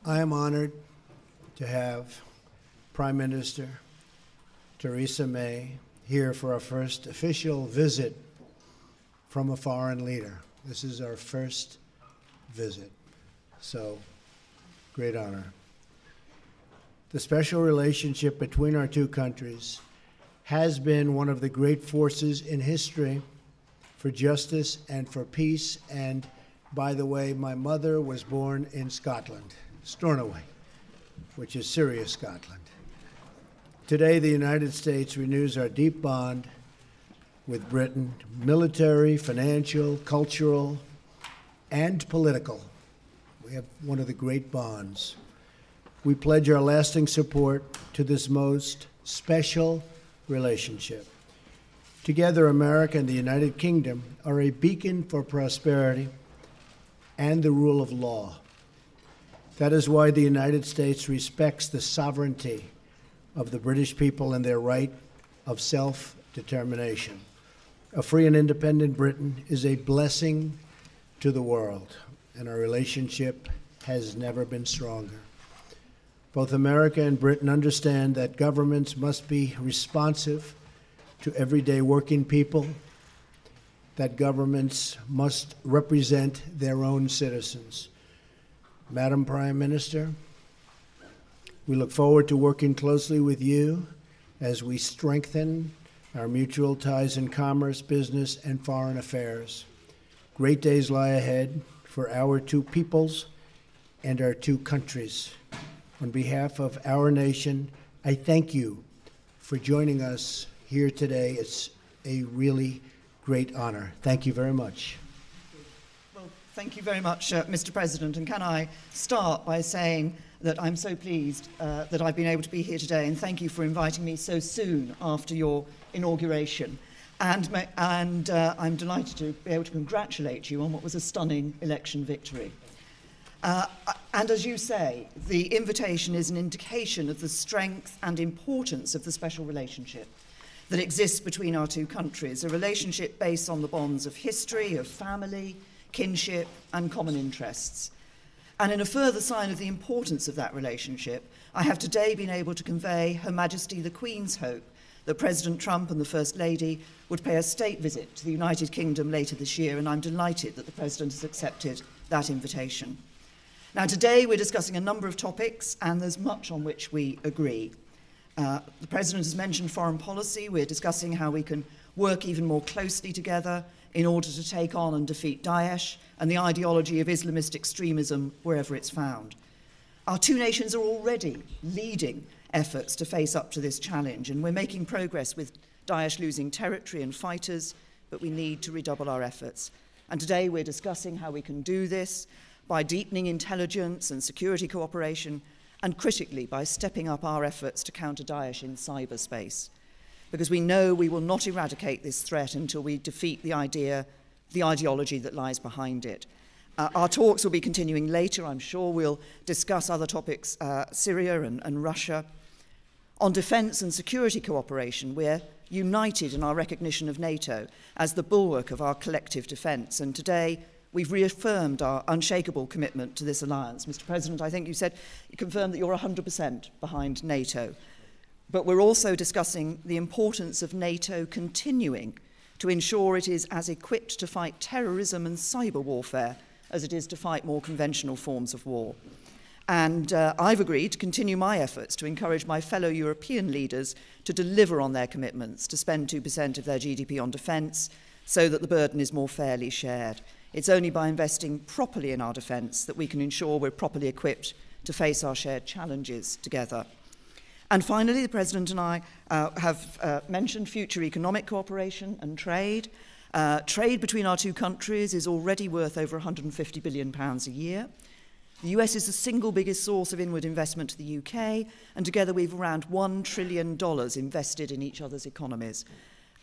I am honored to have Prime Minister Theresa May here for our first official visit from a foreign leader. This is our first visit, so great honor. The special relationship between our two countries has been one of the great forces in history for justice and for peace. And by the way, my mother was born in Scotland, Stornoway, which is Syria, Scotland. Today, the United States renews our deep bond with Britain, military, financial, cultural, and political. We have one of the great bonds. We pledge our lasting support to this most special relationship. Together, America and the United Kingdom are a beacon for prosperity and the rule of law. That is why the United States respects the sovereignty of the British people and their right of self-determination. A free and independent Britain is a blessing to the world, and our relationship has never been stronger. Both America and Britain understand that governments must be responsive to everyday working people, that governments must represent their own citizens. Madam Prime Minister, we look forward to working closely with you as we strengthen our mutual ties in commerce, business, and foreign affairs. Great days lie ahead for our two peoples and our two countries. On behalf of our nation, I thank you for joining us here today. It's a really great honor. Thank you very much. Well, thank you very much, Mr. President. And can I start by saying that I'm so pleased that I've been able to be here today, and thank you for inviting me so soon after your inauguration. And I'm delighted to be able to congratulate you on what was a stunning election victory. And as you say, the invitation is an indication of the strength and importance of the special relationship that exists between our two countries, a relationship based on the bonds of history, of family, kinship, and common interests. And in a further sign of the importance of that relationship, I have today been able to convey Her Majesty the Queen's hope that President Trump and the First Lady would pay a state visit to the United Kingdom later this year, and I'm delighted that the President has accepted that invitation. Now, today we're discussing a number of topics, and there's much on which we agree. The President has mentioned foreign policy. We're discussing how we can work even more closely together in order to take on and defeat Daesh and the ideology of Islamist extremism wherever it's found. Our two nations are already leading efforts to face up to this challenge, and we're making progress with Daesh losing territory and fighters, but we need to redouble our efforts. And today we're discussing how we can do this by deepening intelligence and security cooperation, and critically by stepping up our efforts to counter Daesh in cyberspace. Because we know we will not eradicate this threat until we defeat the ideology that lies behind it. Our talks will be continuing later. I'm sure we'll discuss other topics, Syria and Russia. On defence and security cooperation, we're united in our recognition of NATO as the bulwark of our collective defence. And today, we've reaffirmed our unshakable commitment to this alliance. Mr. President, I think you confirmed that you're 100% behind NATO. But we're also discussing the importance of NATO continuing to ensure it is as equipped to fight terrorism and cyber warfare as it is to fight more conventional forms of war. And I've agreed to continue my efforts to encourage my fellow European leaders to deliver on their commitments to spend 2% of their GDP on defence so that the burden is more fairly shared. It's only by investing properly in our defence that we can ensure we're properly equipped to face our shared challenges together. And finally, the President and I have mentioned future economic cooperation and trade. Trade between our two countries is already worth over £150 billion a year. The US is the single biggest source of inward investment to the UK, and together we've around $1 trillion invested in each other's economies.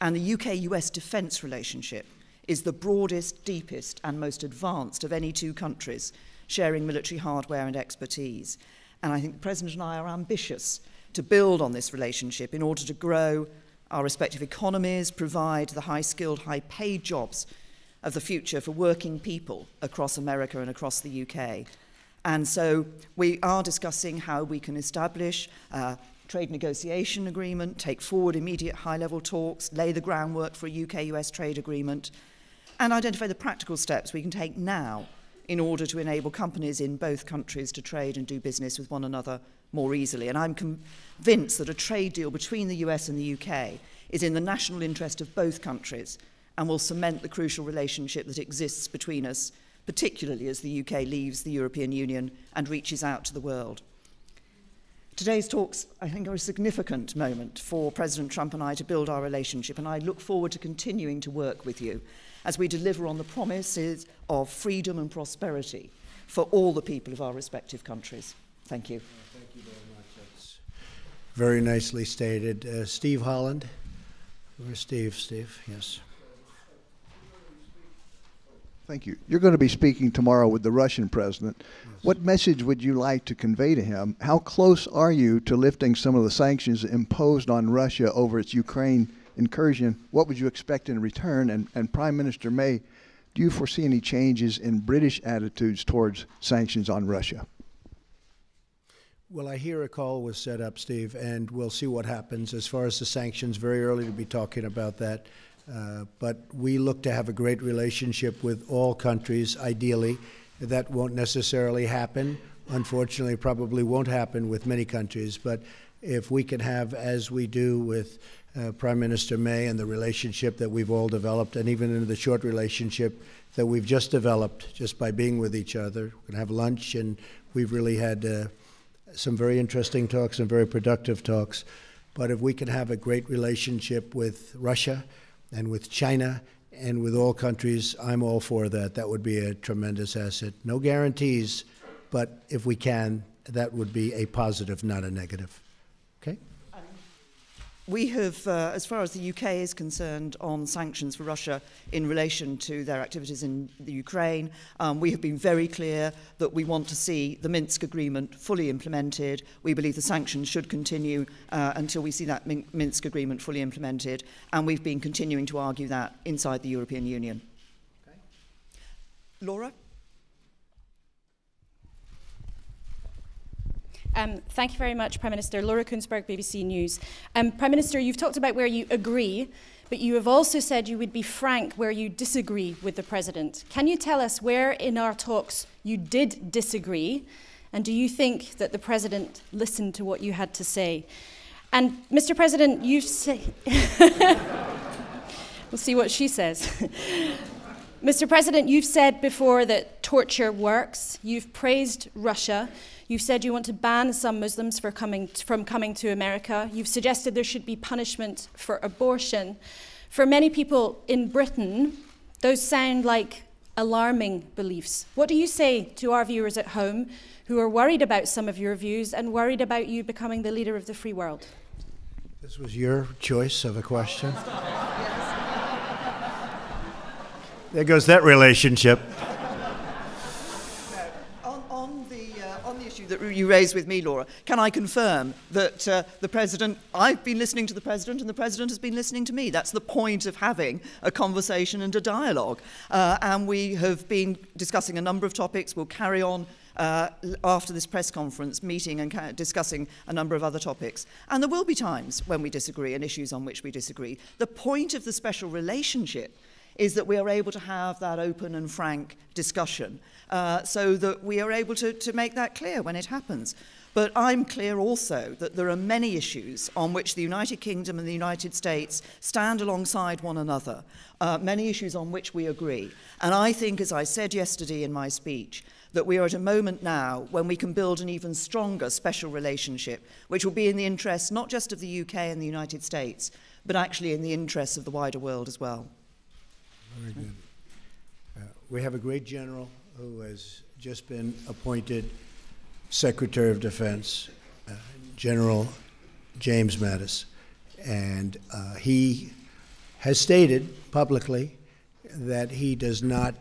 And the UK-US defence relationship is the broadest, deepest, and most advanced of any two countries, sharing military hardware and expertise. And I think the President and I are ambitious to build on this relationship in order to grow our respective economies, provide the high-skilled, high-paid jobs of the future for working people across America and across the UK. And so we are discussing how we can establish a trade negotiation agreement, take forward immediate high-level talks, lay the groundwork for a UK-US trade agreement, and identify the practical steps we can take now in order to enable companies in both countries to trade and do business with one another more easily. And I'm convinced that a trade deal between the US and the UK is in the national interest of both countries and will cement the crucial relationship that exists between us, particularly as the UK leaves the European Union and reaches out to the world. Today's talks, I think, are a significant moment for President Trump and I to build our relationship, and I look forward to continuing to work with you as we deliver on the promises of freedom and prosperity for all the people of our respective countries. Thank you. Thank you very much. That's very nicely stated. Steve Holland. Where's Steve? Steve, yes. Thank you. You're going to be speaking tomorrow with the Russian president. Yes. What message would you like to convey to him? How close are you to lifting some of the sanctions imposed on Russia over its Ukraine incursion? What would you expect in return? And Prime Minister May, do you foresee any changes in British attitudes towards sanctions on Russia? Well, I hear a call was set up, Steve, and we'll see what happens. As far as the sanctions, very early to be talking about that. But we look to have a great relationship with all countries, ideally. That won't necessarily happen. Unfortunately, probably won't happen with many countries. But if we can have, as we do with Prime Minister May and the relationship that we've all developed, and even in the short relationship that we've just developed just by being with each other, we're going to have lunch, and we've really had some very interesting talks and very productive talks. But if we can have a great relationship with Russia and with China and with all countries, I'm all for that. That would be a tremendous asset. No guarantees, but if we can, that would be a positive, not a negative. Okay? We have, as far as the UK is concerned, on sanctions for Russia in relation to their activities in the Ukraine, we have been very clear that we want to see the Minsk agreement fully implemented. We believe the sanctions should continue until we see that Minsk agreement fully implemented, and we've been continuing to argue that inside the European Union. Okay. Laura? Thank you very much, Prime Minister. Laura Kunsberg, BBC News. Prime Minister, you've talked about where you agree, but you have also said you would be frank where you disagree with the President. Can you tell us where in our talks you did disagree, and do you think that the President listened to what you had to say? And, Mr. President, you've said... We'll see what she says. Mr. President, you've said before that torture works. You've praised Russia. You've said you want to ban some Muslims from coming to America. You've suggested there should be punishment for abortion. For many people in Britain, those sound like alarming beliefs. What do you say to our viewers at home who are worried about some of your views and worried about you becoming the leader of the free world? This was your choice of a question. There goes that relationship. On the issue that you raised with me, Laura, can I confirm that the President, I've been listening to the President and the President has been listening to me. That's the point of having a conversation and a dialogue. And we have been discussing a number of topics. We'll carry on after this press conference meeting and discussing a number of other topics. And there will be times when we disagree and issues on which we disagree. The point of the special relationship is that we are able to have that open and frank discussion so that we are able to make that clear when it happens. But I'm clear also that there are many issues on which the United Kingdom and the United States stand alongside one another, many issues on which we agree. And I think, as I said yesterday in my speech, that we are at a moment now when we can build an even stronger special relationship, which will be in the interests not just of the UK and the United States, but actually in the interests of the wider world as well. Very good. We have a great general who has just been appointed Secretary of Defense, General James Mattis, and he has stated publicly that he does not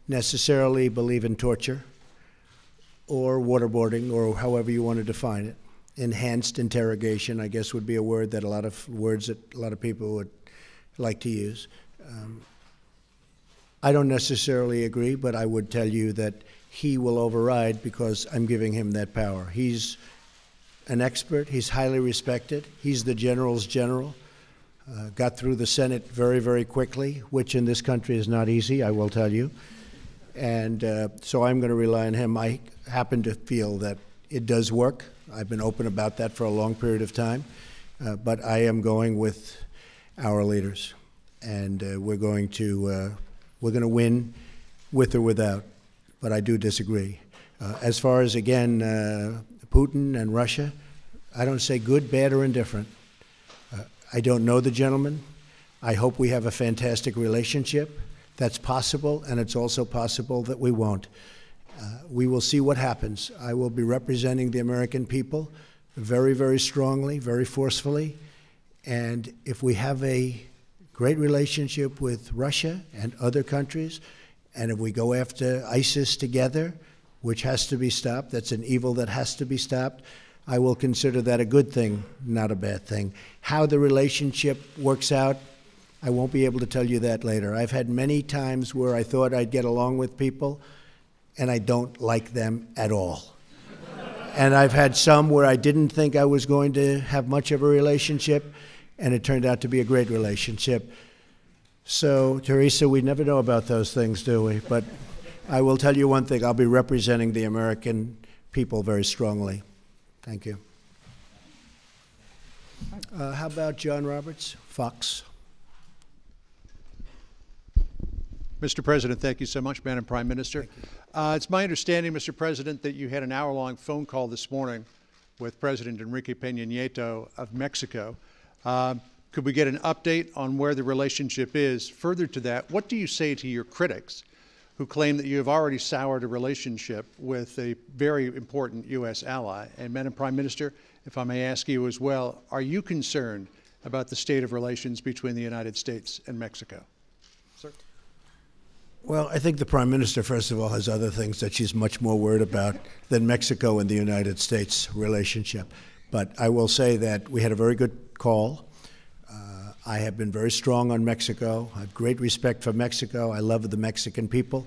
necessarily believe in torture or waterboarding, or however you want to define it. Enhanced interrogation, I guess, would be a word that a lot of people would like to use. I don't necessarily agree, but I would tell you that he will override because I'm giving him that power. He's an expert. He's highly respected. He's the general's general. Got through the Senate very, very quickly, which in this country is not easy, I will tell you. And so I'm going to rely on him. I happen to feel that it does work. I've been open about that for a long period of time. But I am going with our leaders. And we're going to win with or without. But I do disagree. As far as, again, Putin and Russia, I don't say good, bad, or indifferent. I don't know the gentleman. I hope we have a fantastic relationship. That's possible, and it's also possible that we won't. We will see what happens. I will be representing the American people very, very strongly, very forcefully. And if we have a great relationship with Russia and other countries, and if we go after ISIS together, which has to be stopped, that's an evil that has to be stopped, I will consider that a good thing, not a bad thing. How the relationship works out, I won't be able to tell you that later. I've had many times where I thought I'd get along with people, and I don't like them at all. And I've had some where I didn't think I was going to have much of a relationship, and it turned out to be a great relationship. So, Theresa, we never know about those things, do we? But I will tell you one thing. I'll be representing the American people very strongly. Thank you. How about John Roberts, Fox? Mr. President, thank you so much, Madam Prime Minister. It's my understanding, Mr. President, that you had an hour-long phone call this morning with President Enrique Peña Nieto of Mexico. Could we get an update on where the relationship is? Further to that, what do you say to your critics who claim that you have already soured a relationship with a very important U.S. ally? And Madam Prime Minister, if I may ask you as well, are you concerned about the state of relations between the United States and Mexico? Sir? Well, I think the Prime Minister, first of all, has other things that she's much more worried about than Mexico and the United States relationship. But I will say that we had a very good call. I have been very strong on Mexico. I have great respect for Mexico. I love the Mexican people.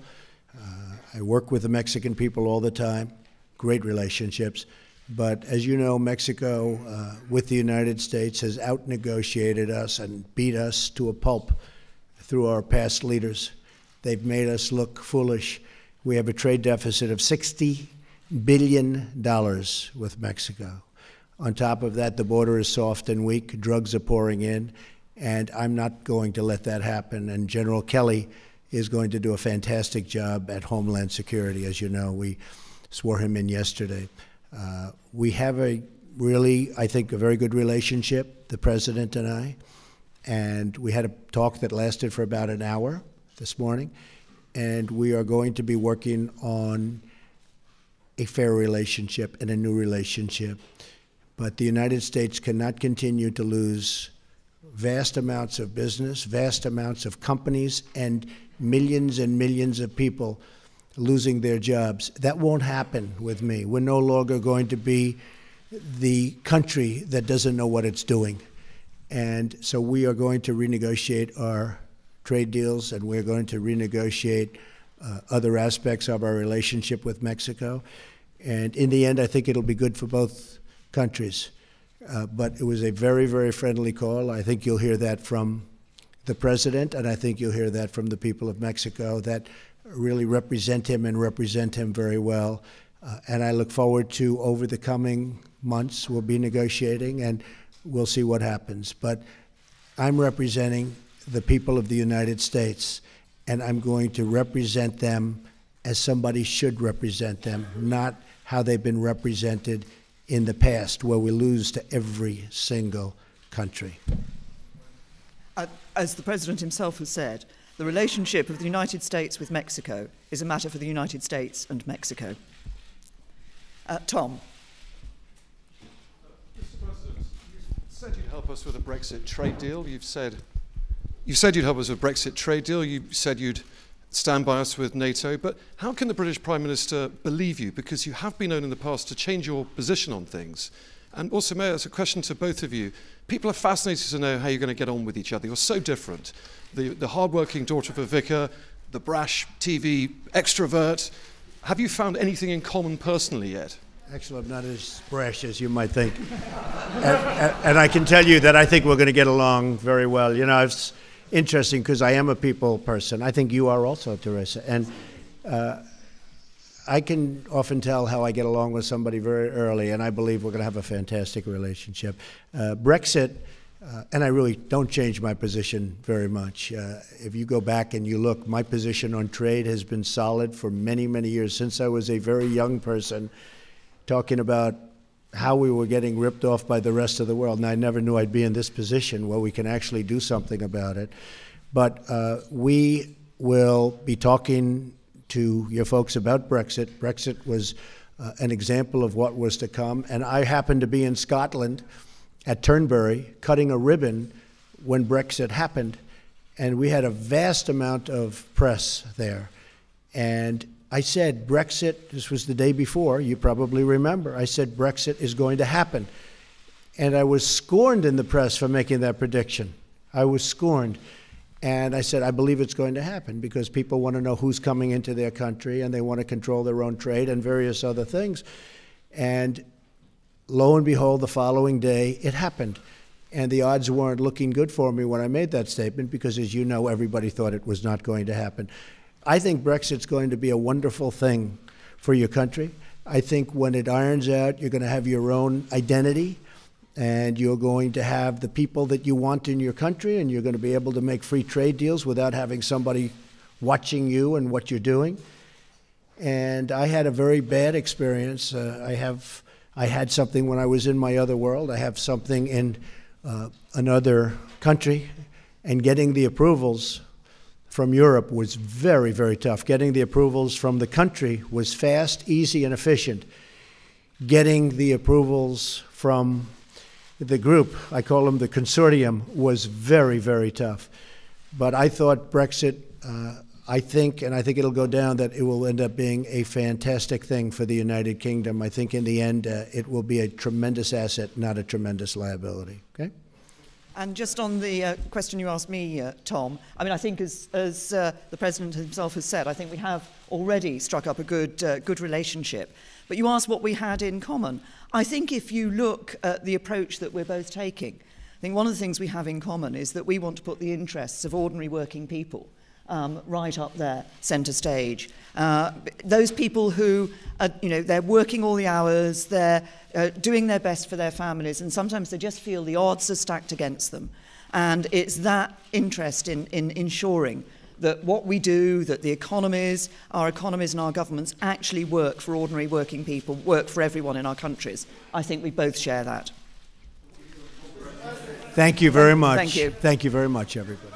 I work with the Mexican people all the time. Great relationships. But as you know, Mexico, with the United States, has out-negotiated us and beat us to a pulp through our past leaders. They've made us look foolish. We have a trade deficit of $60 billion with Mexico. On top of that, the border is soft and weak. Drugs are pouring in. And I'm not going to let that happen. And General Kelly is going to do a fantastic job at Homeland Security. As you know, we swore him in yesterday. We have a really, I think, a very good relationship, the President and I. And we had a talk that lasted for about an hour this morning. And we are going to be working on a fair relationship and a new relationship. But the United States cannot continue to lose vast amounts of business, vast amounts of companies, and millions of people losing their jobs. That won't happen with me. We're no longer going to be the country that doesn't know what it's doing. And so we are going to renegotiate our trade deals, and we're going to renegotiate other aspects of our relationship with Mexico. And in the end, I think it'll be good for both countries. But it was a very, very friendly call. I think you'll hear that from the President, and I think you'll hear that from the people of Mexico that really represent him and represent him very well. And I look forward to, over the coming months, we'll be negotiating, and we'll see what happens. But I'm representing the people of the United States, and I'm going to represent them as somebody should represent them, not how they've been represented in the past, where we lose to every single country. As the President himself has said, the relationship of the United States with Mexico is a matter for the United States and Mexico. Tom. Mr. President, you said you'd help us with a Brexit trade deal. You said you'd help us with a Brexit trade deal. You said you'd stand by us with NATO. But how can the British Prime Minister believe you? Because you have been known in the past to change your position on things. And also, Mayor, it's a question to both of you. People are fascinated to know how you're going to get on with each other. You're so different. The hard-working daughter of a vicar, the brash TV extrovert. Have you found anything in common personally yet? Actually, I'm not as brash as you might think. And I can tell you that I think we're going to get along very well. You know, it's interesting because I am a people person. I think you are also, Theresa. And I can often tell how I get along with somebody very early, and I believe we're going to have a fantastic relationship. Brexit, and I really don't change my position very much. If you go back and you look, my position on trade has been solid for many, many years, since I was a very young person, talking about how we were getting ripped off by the rest of the world. And I never knew I'd be in this position where we can actually do something about it. But we will be talking to your folks about Brexit. Brexit was an example of what was to come. And I happened to be in Scotland at Turnberry cutting a ribbon when Brexit happened. And we had a vast amount of press there. And I said, Brexit, this was the day before, you probably remember, I said, Brexit is going to happen. And I was scorned in the press for making that prediction. I was scorned. And I said, I believe it's going to happen because people want to know who's coming into their country and they want to control their own trade and various other things. And lo and behold, the following day, it happened. And the odds weren't looking good for me when I made that statement because, as you know, everybody thought it was not going to happen. I think Brexit's going to be a wonderful thing for your country. I think when it irons out, you're going to have your own identity, and you're going to have the people that you want in your country, and you're going to be able to make free trade deals without having somebody watching you and what you're doing. And I had a very bad experience. I had something when I was in my other world. I have something in another country, and getting the approvals from Europe was very, very tough. Getting the approvals from the country was fast, easy, and efficient. Getting the approvals from the group, I call them the consortium, was very, very tough. But I thought Brexit, I think it'll go down, that it will end up being a fantastic thing for the United Kingdom. I think in the end, it will be a tremendous asset, not a tremendous liability. Okay? And just on the question you asked me, Tom, I mean, I think as the President himself has said, I think we have already struck up a good relationship. But you asked what we had in common. I think if you look at the approach that we're both taking, I think one of the things we have in common is that we want to put the interests of ordinary working people right up there, centre stage. Those people who, they're working all the hours, they're doing their best for their families, and sometimes they just feel the odds are stacked against them. And it's that interest in ensuring that what we do, that the economies, our economies and our governments actually work for ordinary working people, work for everyone in our countries. I think we both share that. Thank you very much. Thank you. Thank you very much, everybody.